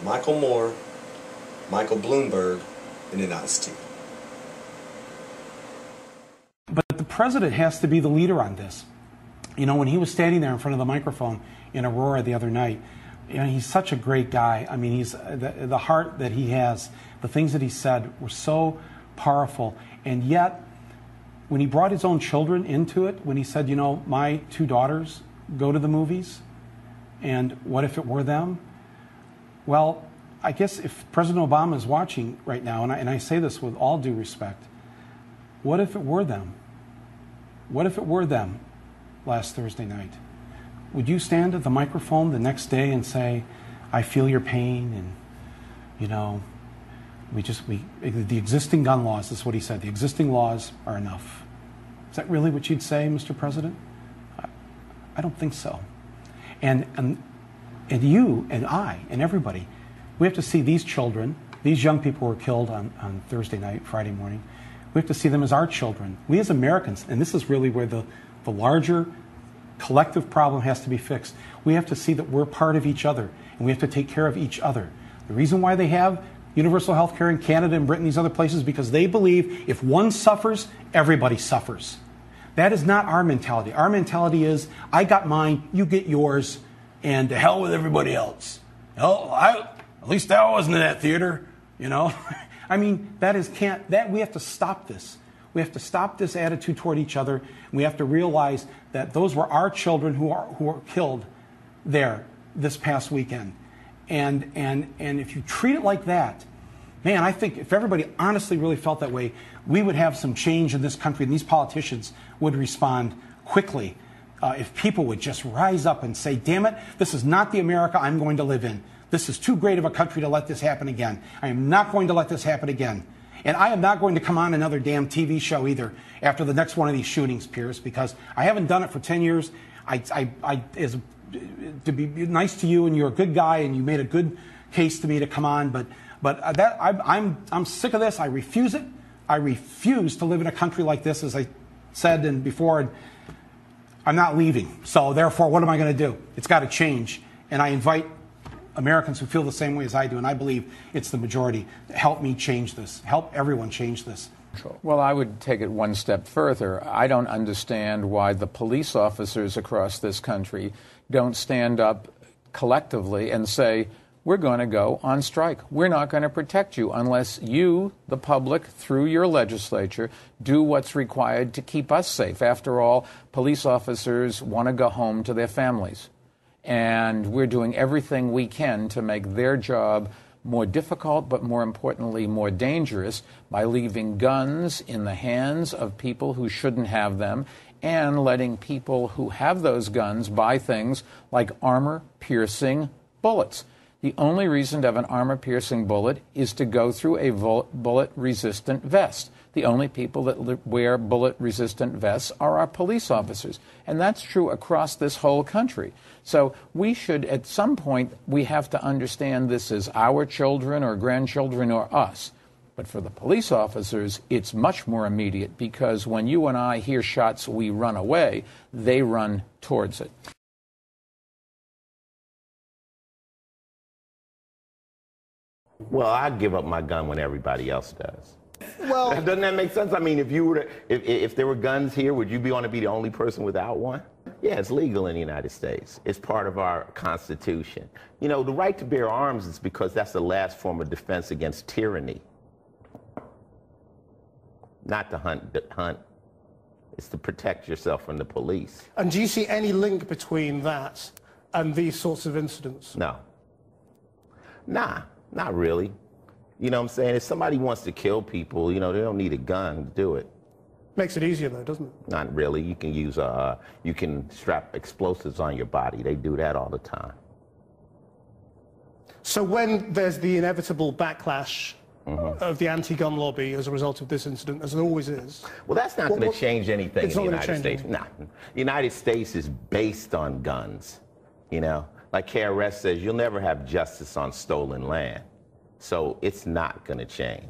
Michael Moore, Michael Bloomberg, and then Miztir. But the president has to be the leader on this. You know, when he was standing there in front of the microphone in Aurora the other night, you know, he's such a great guy. I mean, he's the heart that he has, the things that he said were so powerful. And yet, when he brought his own children into it, when he said, you know, my 2 daughters go to the movies, and what if it were them? Well, I guess if President Obama is watching right now, and I say this with all due respect, what if it were them? What if it were them last Thursday night? Would you stand at the microphone the next day and say, I feel your pain, and, you know, the existing gun laws, this is what he said, the existing laws are enough. Is that really what you'd say, Mr. President? I don't think so. And you and I and everybody, we have to see these children, these young people who were killed on Thursday night, Friday morning, we have to see them as our children. We as Americans, and this is really where the larger collective problem has to be fixed. We have to see that we're part of each other, and we have to take care of each other. The reason why they have universal health care in Canada and Britain, these other places, because they believe if one suffers, everybody suffers. That is not our mentality. Our mentality is, I got mine, you get yours, and to hell with everybody else. Hell, at least I wasn't in that theater, you know. I mean, we have to stop this. We have to stop this attitude toward each other. And we have to realize that those were our children who were killed there this past weekend. And if you treat it like that, man, I think if everybody honestly really felt that way, we would have some change in this country, and these politicians would respond quickly. If people would just rise up and say, damn it, this is not the America I'm going to live in. This is too great of a country to let this happen again. I am not going to let this happen again. And I am not going to come on another damn TV show either after the next one of these shootings, Pierce, because I haven't done it for 10 years. To be nice to you, and you're a good guy, and you made a good case to me to come on, but I'm sick of this. I refuse it. I refuse to live in a country like this, as I said and before, and I'm not leaving. So therefore, what am I going to do? It's got to change. And I invite Americans who feel the same way as I do, and I believe it's the majority, to help me change this. Help everyone change this. Well, I would take it one step further. I don't understand why the police officers across this country don't stand up collectively and say, we're going to go on strike. We're not going to protect you unless you, the public, through your legislature, do what's required to keep us safe. After all, police officers want to go home to their families. And we're doing everything we can to make their job more difficult, but more importantly, more dangerous, by leaving guns in the hands of people who shouldn't have them, and letting people who have those guns buy things like armor-piercing bullets. The only reason to have an armor-piercing bullet is to go through a bullet-resistant vest. The only people that wear bullet-resistant vests are our police officers. And that's true across this whole country. So we should, at some point, we have to understand this is our children or grandchildren or us. But for the police officers, it's much more immediate, because when you and I hear shots, we run away, they run towards it. Well, I'd give up my gun when everybody else does. Well, doesn't that make sense? I mean, if there were guns here, would you want to be the only person without one? Yeah, it's legal in the United States. It's part of our Constitution. You know, the right to bear arms is because that's the last form of defense against tyranny. Not to hunt. It's to protect yourself from the police. And do you see any link between that and these sorts of incidents? No. Nah, not really. You know what I'm saying? If somebody wants to kill people, you know, they don't need a gun to do it. Makes it easier, though, doesn't it? Not really. You can use you can strap explosives on your body. They do that all the time. So when there's the inevitable backlash of the anti-gun lobby as a result of this incident, as there always is. Well, that's not going to change anything in the United States. Anything. Nah. The United States is based on guns. You know, like KRS says, you'll never have justice on stolen land. So it's not going to change.